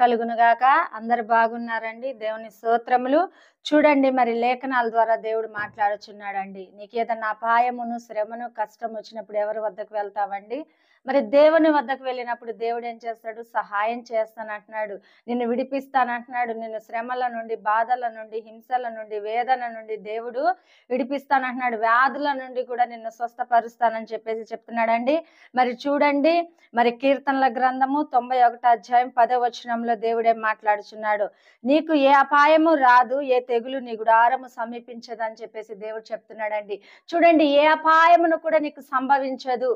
కలుగును గాక. అందరు బాగున్నారండి? దేవుని స్తోత్రములు. చూడండి, మరి లేఖనాల ద్వారా దేవుడు మాట్లాడుచున్నాడండి. నీకు ఏదన్నా అపాయమును, శ్రమను, కష్టం వచ్చినప్పుడు ఎవరి వద్దకు వెళ్తావండి? మరి దేవుని వద్దకు వెళ్ళినప్పుడు దేవుడు ఏం చేస్తాడు? సహాయం చేస్తానంటున్నాడు, నిన్ను విడిపిస్తానంటున్నాడు. నిన్ను శ్రమల నుండి, బాధల నుండి, హింసల నుండి, వేదన నుండి దేవుడు విడిపిస్తానంటున్నాడు. వ్యాధుల నుండి కూడా నిన్ను స్వస్థపరుస్తానని చెప్పేసి చెప్తున్నాడండి. మరి చూడండి, మరి కీర్తనల గ్రంథము 91వ అధ్యాయం 10వ వచనంలో దేవుడే మాట్లాడుచున్నాడు. నీకు ఏ అపాయము రాదు, ఏ తెగులు నీ గుడారము సమీపించదని చెప్పేసి దేవుడు చెప్తున్నాడండి. చూడండి, ఏ అపాయమును కూడా నీకు సంభవించదు,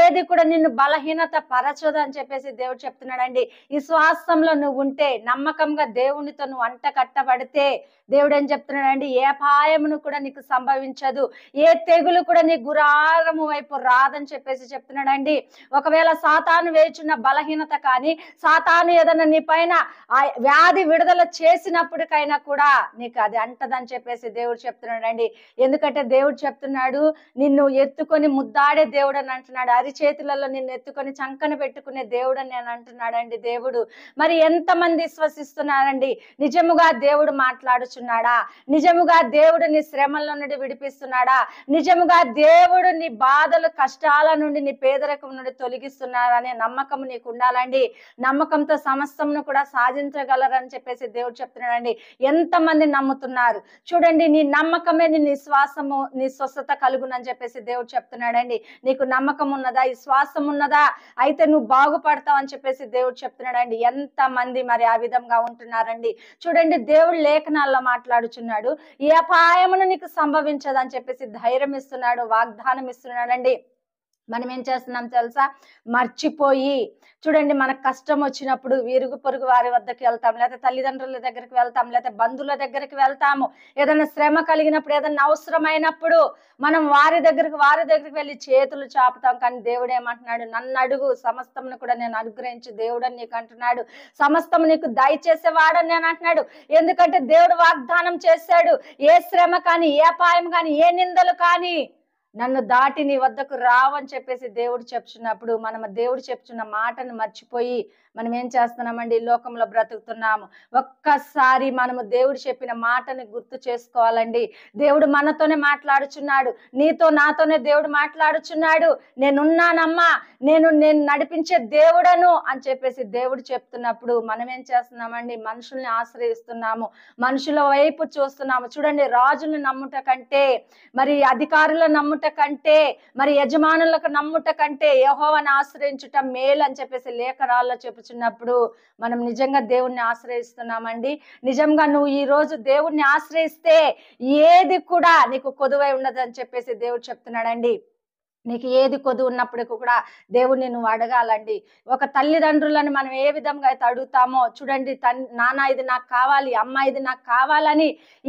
ఏది కూడా నిన్ను బలహీనత పరచదు అని చెప్పేసి దేవుడు చెప్తున్నాడండి. ఈ శ్వాసంలో నువ్వు ఉంటే, నమ్మకంగా దేవునితో నువ్వు అంట కట్టబడితే దేవుడు ఏం చెప్తున్నాడండి? ఏ అపాయమును కూడా నీకు సంభవించదు, ఏ తెగులు కూడా నీ గుడారము వైపు రాదని చెప్పేసి చెప్తున్నాడండి. ఒకవేళ సాతాను వేచున్న బలహీనత కానీ, సాతాను ఏదైనా నీ పైన ఆ వ్యాధి విడుదల చేసినప్పటికైనా కూడా నీకు అది అంటదని చెప్పేసి దేవుడు చెప్తున్నాడండి. ఎందుకంటే దేవుడు చెప్తున్నాడు, నిన్ను ఎత్తుకొని ముద్దాడే దేవుడు అని అంటున్నాడు. అరిచేతులలో నిన్ను ఎత్తుకొని చంకన పెట్టుకునే దేవుడు అని నేను అంటున్నాడండి దేవుడు. మరి ఎంతమంది విశ్వసిస్తున్నారండి? నిజముగా దేవుడు మాట్లాడుచున్నాడా? నిజముగా దేవుడు నీ శ్రమల నుండి విడిపిస్తున్నాడా? నిజముగా దేవుడు నీ బాధలు, కష్టాల నుండి, నీ పేదరికం నుండి తొలగిస్తున్నారనే నమ్మకం నీకు ఉండాలండి. నమ్మకంతో సమస్తమును కూడా సాధించగలరని చెప్పేసి దేవుడు చెప్తున్నాడండి. ఎంతమంది నమ్ముతున్నారు? చూడండి, నీ నమ్మకమే నీ విశ్వాసము, నీ స్వస్థత కలుగునని చెప్పేసి దేవుడు చెప్తున్నాడండి. నీకు నమ్మకం ఉన్నదా? విశ్వాసం ఉన్నదా? అయితే నువ్వు బాగుపడతావు అని చెప్పేసి దేవుడు చెప్తున్నాడండి. ఎంతమంది మరి ఆ విధంగా ఉంటున్నారండి? చూడండి, దేవుడు లేఖనాల్లో మాట్లాడుచున్నాడు. ఏ అపాయమును నీకు సంభవించదని చెప్పేసి ధైర్యం ఇస్తున్నాడు, వాగ్దానం ఇస్తున్నాడండి. మనం ఏం చేస్తున్నాం తెలుసా? మర్చిపోయి, చూడండి, మనకు కష్టం వచ్చినప్పుడు వీరుగు పొరుగు వారి వద్దకు వెళ్తాం, లేకపోతే తల్లిదండ్రుల దగ్గరికి వెళ్తాం, లేకపోతే బంధువుల దగ్గరికి వెళ్తాము. ఏదైనా శ్రమ కలిగినప్పుడు, ఏదైనా అవసరమైనప్పుడు మనం వారి దగ్గరికి వెళ్ళి చేతులు చాపుతాం. కానీ దేవుడు ఏమంటున్నాడు? నన్ను అడుగు, సమస్తమును కూడా నేను అనుగ్రహించి దేవుడని నీకు అంటున్నాడు. సమస్తము నీకు దయచేసేవాడని నేను అంటున్నాడు. ఎందుకంటే దేవుడు వాగ్దానం చేశాడు, ఏ శ్రమ కానీ, ఏ అపాయం కానీ, ఏ నిందలు కానీ నన్ను దాటి నీ వద్దకు రావని చెప్పేసి దేవుడు చెప్తున్నప్పుడు, మనం దేవుడు చెప్తున్న మాటను మర్చిపోయి మనం ఏం చేస్తున్నామండి? ఈ లోకంలో బ్రతుకుతున్నాము. ఒక్కసారి మనము దేవుడు చెప్పిన మాటని గుర్తు చేసుకోవాలండి. దేవుడు మనతోనే మాట్లాడుచున్నాడు, నీతో నాతోనే దేవుడు మాట్లాడుచున్నాడు. నేనున్నానమ్మా, నేను నడిపించే దేవుడను అని చెప్పేసి దేవుడు చెప్తున్నప్పుడు మనం ఏం చేస్తున్నామండి? మనుషుల్ని ఆశ్రయిస్తున్నాము, మనుషుల వైపు చూస్తున్నాము. చూడండి, రాజులను నమ్ముట కంటే, మరి అధికారులను నమ్ముట కంటే, మరి యజమానులకు నమ్ముట కంటే యెహోవాను ఆశ్రయించుట మేలు అని చెప్పేసి లేఖనాల్లో చెప్పుచున్నప్పుడు మనం నిజంగా దేవుణ్ణి ఆశ్రయిస్తున్నామండి. నిజంగా నువ్వు ఈ రోజు దేవుణ్ణి ఆశ్రయిస్తే ఏది కూడా నీకు కొదువై ఉండదని చెప్పేసి దేవుడు చెప్తున్నాడండి. నీకు ఏది కొద్దు ఉన్నప్పటికీ కూడా దేవుణ్ణి నువ్వు అడగాలండి. ఒక తల్లిదండ్రులను మనం ఏ విధంగా అయితే అడుగుతామో, చూడండి, నాన్న ఇది నాకు కావాలి, అమ్మ ఇది నాకు కావాలని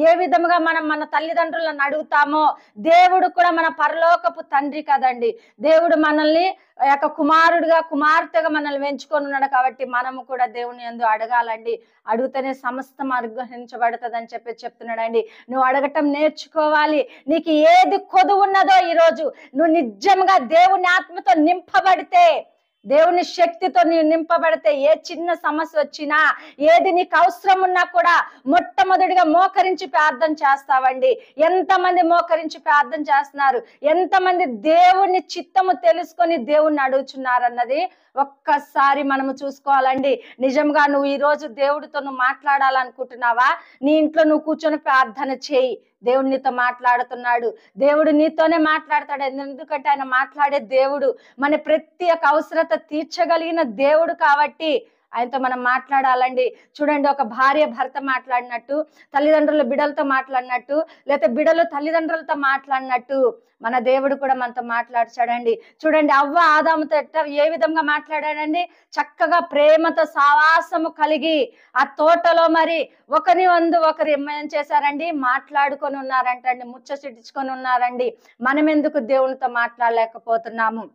ఏ విధంగా మనం మన తల్లిదండ్రులను అడుగుతామో, దేవుడు కూడా మన పరలోకపు తండ్రి కదండి. దేవుడు మనల్ని యొక్క కుమారుడిగా, కుమార్తెగా మనల్ని ఎంచుకొని ఉన్నాడు. కాబట్టి మనము కూడా దేవుని యందు అడగాలండి. అడిగితేనే సమస్తం అనుగ్రహించబడుతుంది అని చెప్తున్నాడండి. నువ్వు అడగటం నేర్చుకోవాలి. నీకు ఏది కొదువు ఉన్నదో ఈరోజు నువ్వు నిజంగా దేవుని ఆత్మతో నింపబడితే, దేవుని శక్తితో నీవు నింపబడితే, ఏ చిన్న సమస్య వచ్చినా, ఏది నీకు అవసరం ఉన్నా కూడా మొట్టమొదటిగా మోకరించి ప్రార్థన చేస్తావండి. ఎంతమంది మోకరించి ప్రార్థన చేస్తున్నారు? ఎంతమంది దేవుని చిత్తము తెలుసుకొని దేవుణ్ణి అడుగుచున్నారు అన్నది ఒక్కసారి మనము చూసుకోవాలండి. నిజంగా నువ్వు ఈ రోజు దేవుడితో నువ్వు మాట్లాడాలనుకుంటున్నావా? నీ ఇంట్లో నువ్వు కూర్చొని ప్రార్థన చేయి. దేవుడు నీతో మాట్లాడుతున్నాడు. దేవుడు నీతోనే మాట్లాడతాడు. ఎందుకంటే ఆయన మాట్లాడే దేవుడు, మన ప్రతి ఒక్క అవసరత తీర్చగలిగిన దేవుడు. కాబట్టి ఆయనతో మనం మాట్లాడాలండి. చూడండి, ఒక భార్య భర్త మాట్లాడినట్టు, తల్లిదండ్రులు బిడ్డలతో మాట్లాడినట్టు, లేకపోతే బిడ్డలు తల్లిదండ్రులతో మాట్లాడినట్టు మన దేవుడు కూడా మనతో మాట్లాడాడండి. చూడండి, అవ్వ ఆదాముతో ఏ విధంగా మాట్లాడాడండి? చక్కగా ప్రేమతో సావాసము కలిగి ఆ తోటలో మరి ఒకరి వందు ఒకరు ఏం చేశారండి? మాట్లాడుకొని ఉన్నారంటండి, ముచ్చటించుకొని ఉన్నారండి. మనం ఎందుకు దేవునితో మాట్లాడలేకపోతున్నాము?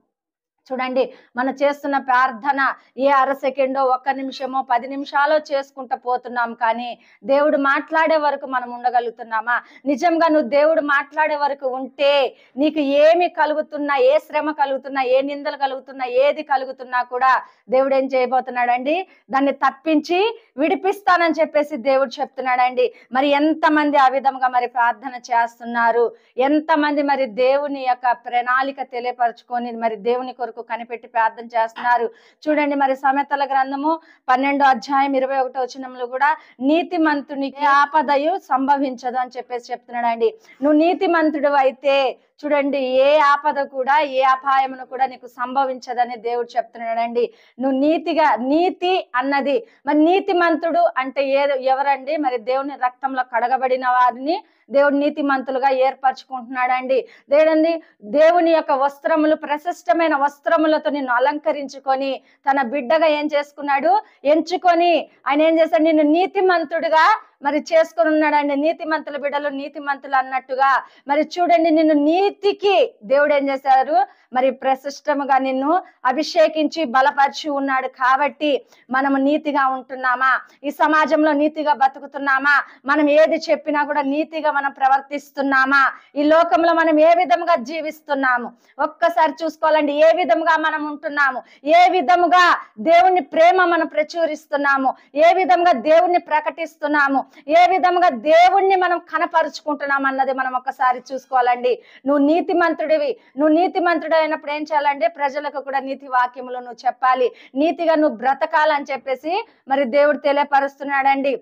చూడండి, మనం చేస్తున్న ప్రార్థన ఏ అర సెకండో, 1 నిమిషమో, 10 నిమిషాలో చేసుకుంటూ పోతున్నాం, కానీ దేవుడు మాట్లాడే వరకు మనం ఉండగలుగుతున్నామా? నిజంగా నువ్వు దేవుడు మాట్లాడే వరకు ఉంటే నీకు ఏమి కలుగుతున్నా, ఏ శ్రమ కలుగుతున్నా, ఏ నిందలు కలుగుతున్నా, ఏది కలుగుతున్నా కూడా దేవుడు ఏం చేయబోతున్నాడండి? దాన్ని తప్పించి విడిపిస్తానని చెప్పేసి దేవుడు చెప్తున్నాడండి. మరి ఎంతమంది ఆ విధంగా మరి ప్రార్థన చేస్తున్నారు? ఎంతమంది మరి దేవుని యొక్క ప్రణాళిక తెలియపరచుకొని మరి దేవుని కొరకు కనిపెట్టి ప్రార్థన చేస్తున్నారు? చూడండి, మరి సామెతల గ్రంథము 12వ అధ్యాయం 21వ వచనంలో కూడా నీతిమంతునికి ఆపదయు సంభవించదు అని చెప్పేసి చెప్తున్నాడండి. నువ్వు నీతిమంతుడు అయితే చూడండి, ఏ ఆపద కూడా, ఏ అపాయమును కూడా నీకు సంభవించదని దేవుడు చెప్తున్నాడండి. నువ్వు నీతి అన్నది మరి నీతిమంతుడు అంటే ఎవరండి? మరి దేవుని రక్తంలో కడగబడిన వారిని దేవుడు నీతిమంతులుగా ఏర్పరచుకుంటున్నాడండి. దేవుని యొక్క వస్త్రములు, ప్రశస్తమైన వస్త్రములతో నిన్ను అలంకరించుకొని తన బిడ్డగా ఏం చేసుకున్నాడు? ఎంచుకొని ఆయన ఏం చేశాడు? నిన్ను నీతిమంతుడుగా మరి చేసుకొని ఉన్నాడండి. నీతిమంతుల బిడ్డలు నీతిమంతులు అన్నట్టుగా మరి చూడండి, నిన్ను నీతికి దేవుడు ఏం చేశారు? మరి ప్రశస్తముగా నిన్ను అభిషేకించి బలపరిచి ఉన్నాడు. కాబట్టి మనము నీతిగా ఉంటున్నామా? ఈ సమాజంలో నీతిగా బతుకుతున్నామా? మనం ఏది చెప్పినా కూడా నీతిగా మనం ప్రవర్తిస్తున్నామా? ఈ లోకంలో మనం ఏ విధంగా జీవిస్తున్నాము ఒక్కసారి చూసుకోవాలండి. ఏ విధంగా మనం ఉంటున్నాము, ఏ విధముగా దేవుని ప్రేమ మనం ప్రచురిస్తున్నాము, ఏ విధంగా దేవుణ్ణి ప్రకటిస్తున్నాము, ఏ విధంగా దేవుణ్ణి మనం కనపరుచుకుంటున్నాం అన్నది మనం ఒక్కసారి చూసుకోవాలండి. నువ్వు నీతిమంతుడు అయినప్పుడు ఏం చేయాలంటే ప్రజలకు కూడా నీతి వాక్యములు నువ్వు చెప్పాలి, నీతిగా నువ్వు బ్రతకాలని చెప్పేసి మరి దేవుడు తెలియపరుస్తున్నాడండి.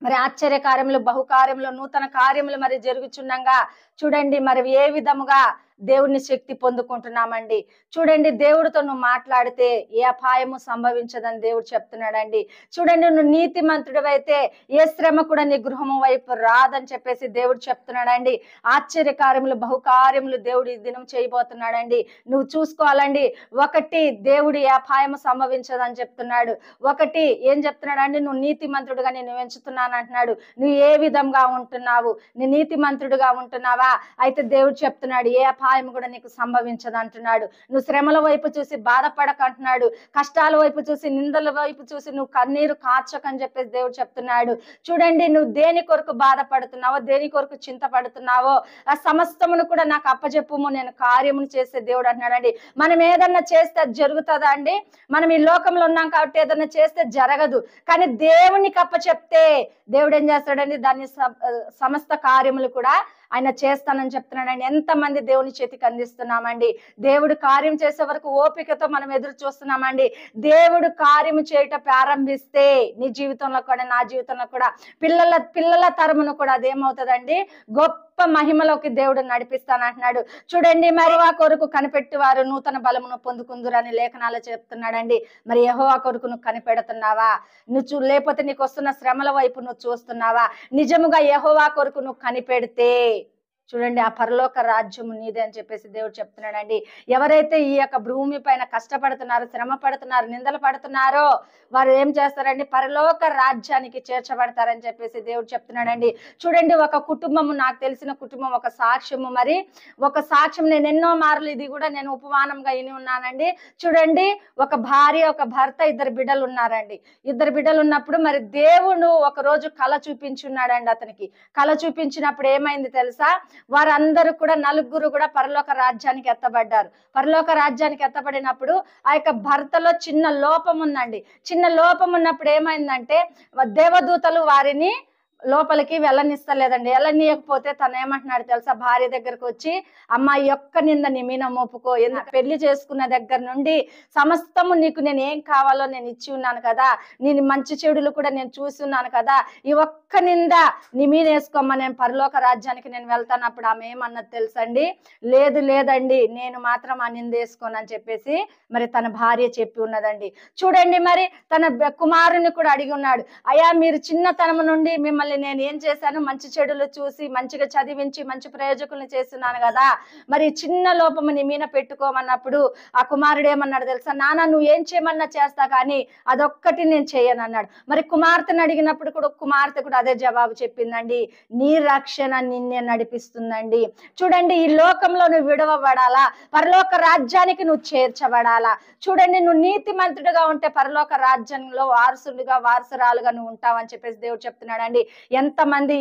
మరి ఆశ్చర్య కార్యములు, బహుకార్యములు, నూతన కార్యములు మరి జరుగుచుండగా చూడండి, మరి ఏ విధముగా దేవుని శక్తి పొందుకుంటున్నామండి. చూడండి, దేవుడితో నువ్వు మాట్లాడితే ఏ అపాయము సంభవించదని దేవుడు చెప్తున్నాడండి. చూడండి, నువ్వు నీతిమంతుడు అయితే ఏ శ్రమ కూడా నీ గృహము వైపు రాదని చెప్పేసి దేవుడు చెప్తున్నాడండి. ఆశ్చర్యకార్యములు, బహుకార్యములు దేవుడు ఈ దినం చేయబోతున్నాడండి. నువ్వు చూసుకోవాలండి. ఒకటి, దేవుడు ఏ అపాయము సంభవించదని చెప్తున్నాడు. ఒకటి ఏం చెప్తున్నాడండి? నువ్వు నీతిమంతుడుగా నేను ఎంచుతున్నాను అంటున్నాడు. నువ్వు ఏ విధంగా ఉంటున్నావు? నీ నీతిమంతుడుగా ఉంటున్నావా? అయితే దేవుడు చెప్తున్నాడు, ఏ అపాయం కూడా నీకు సంభవించదు అంటున్నాడు. నువ్వు శ్రమల వైపు చూసి బాధపడక అంటున్నాడు. కష్టాల వైపు చూసి, నిందల వైపు చూసి నువ్వు కన్నీరు కార్చకని చెప్పేసి దేవుడు చెప్తున్నాడు. చూడండి, నువ్వు దేని కొరకు బాధపడుతున్నావో, దేని కొరకు చింతపడుతున్నావో ఆ సమస్తమును కూడా నాకు అప్పచెప్పుము, నేను కార్యమును చేసే దేవుడు అంటున్నాడండి. మనం ఏదన్నా చేస్తే అది జరుగుతుందా అండి? మనం ఈ లోకంలో ఉన్నాం కాబట్టి ఏదన్నా చేస్తే జరగదు, కానీ దేవునికి అప్పచెప్తే దేవుడు ఏం చేస్తాడండి? దాన్ని సమస్త కార్యములు కూడా ఆయన చేస్తానని చెప్తున్నాడండి. ఎంతమంది దేవుని చేతికి అందిస్తున్నామండి? దేవుడు కార్యం చేసే వరకు ఓపికతో మనం ఎదురు చూస్తున్నామండి. దేవుడు కార్యము చేయటం ప్రారంభిస్తే నీ జీవితంలో కూడా, నా జీవితంలో కూడా, పిల్లల తరమును కూడా అదేమవుతుందండి? గొప్ప మహిమలోకి దేవుడు నడిపిస్తానంటున్నాడు. చూడండి, మరి ఆ కొరకు కనిపెట్టి వారు నూతన బలమును పొందుకుందురని లేఖనాలు చెప్తున్నాడండి. మరి యెహోవా కొరకు నువ్వు కనిపెడుతున్నావా? లేకపోతే నీకు వస్తున్న శ్రమల వైపు నువ్వు చూస్తున్నావా? నిజముగా యెహోవా కొరకు నువ్వు కనిపెడితే చూడండి, ఆ పరలోక రాజ్యము నీదే అని చెప్పేసి దేవుడు చెప్తున్నాడండి. ఎవరైతే ఈ యొక్క భూమి పైన కష్టపడుతున్నారో, శ్రమ పడుతున్నారో, నిందలు పడుతున్నారో వారు ఏం చేస్తారండి? పరలోక రాజ్యానికి చేర్చబడతారని చెప్పేసి దేవుడు చెప్తున్నాడండి. చూడండి, ఒక కుటుంబము, నాకు తెలిసిన కుటుంబం ఒక సాక్ష్యము, మరి ఒక సాక్ష్యం నేను ఎన్నో మార్లు ఇది కూడా నేను ఉపమానంగా విని ఉన్నానండి. చూడండి, ఒక భార్య, ఒక భర్త, 2 బిడ్డలు ఉన్నారండి. 2 బిడ్డలు ఉన్నప్పుడు మరి దేవుడు ఒక రోజు కళ చూపించున్నాడండి. అతనికి కళ చూపించినప్పుడు ఏమైంది తెలుసా? వారందరూ కూడా, 4 కూడా పరలోక రాజ్యానికి ఎత్తబడ్డారు. పరలోక రాజ్యానికి ఎత్తబడినప్పుడు ఆ యొక్క భర్తలో చిన్న లోపం ఉందండి. చిన్న లోపం ఉన్నప్పుడు ఏమైందంటే దేవదూతలు వారిని లోపలికి వెళ్ళనిస్తలేదండి. వెళ్ళనీయకపోతే తను ఏమంటున్నాడు తెలుసా? భార్య దగ్గరకు వచ్చి, అమ్మాయి యొక్క నింద నీ మీద మోపుకో, ఎందుకు పెళ్లి చేసుకున్న దగ్గర నుండి సమస్తము నీకు నేను ఏం కావాలో నేను ఇచ్చి ఉన్నాను కదా, నేను మంచి చెడులు కూడా నేను చూసి ఉన్నాను కదా, ఈ ఒక్క నింద నీ మీద వేసుకోమ్మా, నేను పరలోక రాజ్యానికి నేను వెళ్తాను. అప్పుడు ఆమె ఏమన్నది తెలుసండి? లేదండి, నేను మాత్రం ఆ నింద వేసుకోను అని చెప్పేసి మరి తన భార్య చెప్పి ఉన్నదండి. చూడండి, మరి తన కుమారుని కూడా అడిగి ఉన్నాడు, అయ్యా మీరు చిన్నతనం నుండి మిమ్మల్ని నేను ఏం చేశాను, మంచి చెడులు చూసి మంచిగా చదివించి మంచి ప్రయోజకులను చేస్తున్నాను కదా, మరి చిన్న లోపము నీ మీద పెట్టుకోమన్నప్పుడు ఆ కుమారుడు ఏమన్నాడు తెలుసా, నాన్న నువ్వు ఏం చేయమన్నా చేస్తా కానీ అదొక్కటి నేను చేయను అన్నాడు. మరి కుమార్తెను అడిగినప్పుడు కూడా కుమార్తె కూడా అదే జవాబు చెప్పిందండి, నీ రక్షణ నిన్నే నడిపిస్తుందండి. చూడండి, ఈ లోకంలో నువ్వు విడవబడాలా, పరలోక రాజ్యానికి నువ్వు చేర్చబడాలా. చూడండి, నువ్వు నీతిమంతుడిగా ఉంటే పరలోక రాజ్యంలో వారసుడిగా వారసురాలుగా నువ్వు ఉంటావని చెప్పేసి దేవుడు చెప్తున్నాడండి. ఎంతమంది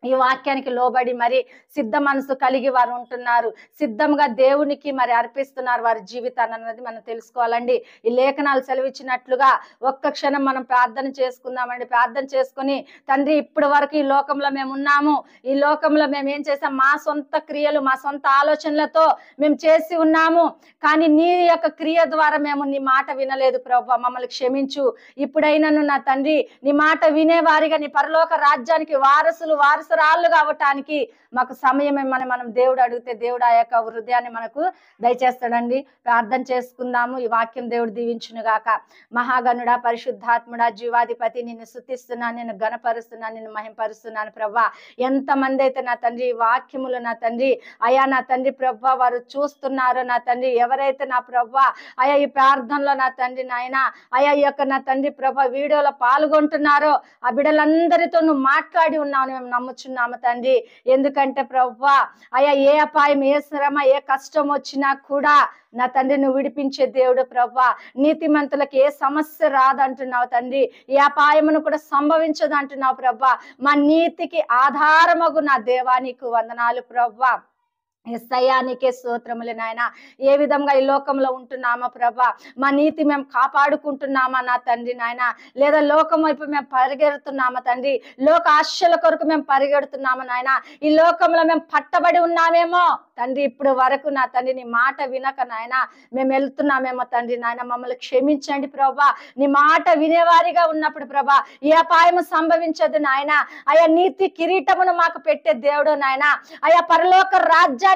ఈ వాక్యానికి లోబడి మరి సిద్ధ మనసు కలిగి వారు ఉంటున్నారు, సిద్ధంగా దేవునికి మరి అర్పిస్తున్నారు వారి జీవితాన్ని అన్నది మనం తెలుసుకోవాలండి. ఈ లేఖనాలు సెలవిచ్చినట్లుగా ఒక్క క్షణం మనం ప్రార్థన చేసుకుందామండి. ప్రార్థన చేసుకుని, తండ్రి ఇప్పటి వరకు ఈ లోకంలో మేము ఉన్నాము, ఈ లోకంలో మేము ఏం చేసాం, మా సొంత క్రియలు మా సొంత ఆలోచనలతో మేము చేసి ఉన్నాము, కానీ నీ యొక్క క్రియ ద్వారా మేము నీ మాట వినలేదు ప్రభువా, మమ్మల్ని క్షమించు. ఇప్పుడైనాను నా తండ్రి నీ మాట వినేవారిగా నీ పరలోక రాజ్యానికి వారసురాళ్ళుగా అవ్వటానికి మాకు సమయం ఏమని మనం దేవుడు అడిగితే దేవుడు ఆ యొక్క హృదయాన్ని మనకు దయచేస్తాడండి. ప్రార్థన చేసుకుందాము. ఈ వాక్యం దేవుడు దీవించును గాక. మహాగణుడా, పరిశుద్ధాత్ముడా, జీవాధిపతి, నిన్ను స్తుతిస్తున్నాను, నిన్ను గణపరుస్తున్నాను, నిన్ను మహింపరుస్తున్నాను ప్రభా. ఎంతమంది అయితే నా తండ్రి ఈ వాక్యములు నా తండ్రి అయా నా తండ్రి ప్రభా వారు చూస్తున్నారో నా తండ్రి, ఎవరైతే నా ప్రభా అయా ఈ ప్రార్థనలో నా తండ్రి నాయన అయా ఈ యొక్క నా తండ్రి ప్రభా వీడియోలో పాల్గొంటున్నారో ఆ బిడ్డలందరితో నువ్వు మాట్లాడి ఉన్నావు మేము నమ్ముచున్నాము తండ్రి. ఎందుకంటే ప్రభువా అయ్యా ఏ అపాయం, ఏ శ్రమ, ఏ కష్టం వచ్చినా కూడా నా తండ్రి నువ్వు విడిపించే దేవుడు ప్రభువా. నీతిమంతులకు ఏ సమస్య రాదంటున్నావు తండ్రి, ఏ అపాయమును కూడా సంభవించదు అంటున్నావు ప్రభువా. మా నీతికి ఆధారమగు నా దేవా నీకు వందనాలు ప్రభువా. యేసయ్యా నీకే స్తోత్రములు నాయన. ఏ విధంగా ఈ లోకంలో ఉంటున్నామా ప్రభా, మా నీతి మేము కాపాడుకుంటున్నామా నా తండ్రి నాయన, లేదా లోకం వైపు మేము పరిగెడుతున్నామా తండ్రి, లోక ఆశల కొరకు మేము పరిగెడుతున్నామా నాయన, ఈ లోకంలో మేము పట్టబడి ఉన్నామేమో తండ్రి ఇప్పుడు వరకు నా తండ్రి నీ మాట వినక నాయన మేము వెళ్తున్నామేమో తండ్రి నాయన, మమ్మల్ని క్షమించండి ప్రభా. నీ మాట వినేవారిగా ఉన్నప్పుడు ప్రభా ఏ అపాయము సంభవించదు నాయన. అయా నీతి కిరీటమును మాకు పెట్టే దేవుడు నాయన, అయా పరలోక రాజ్యానికి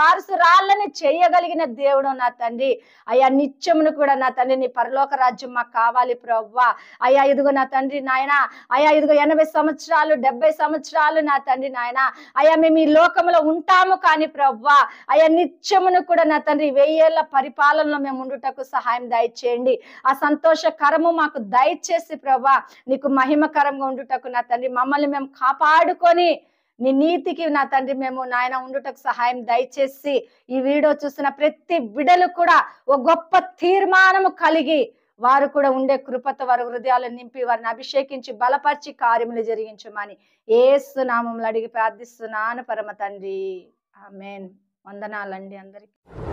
వారసురాళ్ళని చేయగలిగిన దేవుడు నా తండ్రి. అయా నిత్యమును కూడా నా తండ్రి నీ పరలోక రాజ్యం మాకు కావాలి ప్రవ్వా. అయా ఇదిగో నా తండ్రి నాయన, అయా ఇదిగో 80 సంవత్సరాలు 70 సంవత్సరాలు నా తండ్రి నాయన అయా మేము ఈ లోకంలో ఉంటాము కానీ ప్రవ్వా అయా నిత్యమును కూడా నా తండ్రి 1000 ఏళ్ల పరిపాలనలో మేము ఉండుటకు సహాయం దయచేయండి. ఆ సంతోషకరము మాకు దయచేసి ప్రవ్వా నీకు మహిమకరంగా ఉండుటకు నా తండ్రి మమ్మల్ని మేము కాపాడుకొని నీ నీతికి నా తండ్రి మేము నాయన ఉండుటకు సహాయం దయచేసి ఈ వీడియో చూసిన ప్రతి బిడ్డలు కూడా ఒక గొప్ప తీర్మానము కలిగి వారు కూడా ఉండే కృపతో వారి హృదయాలు నింపి వారిని అభిషేకించి బలపరిచి కార్యములు జరిగించమని యేసు నామములో అడిగి ప్రార్థిస్తున్నాను పరమ తండ్రి. ఆమేన్. వందనాలండి అందరికీ.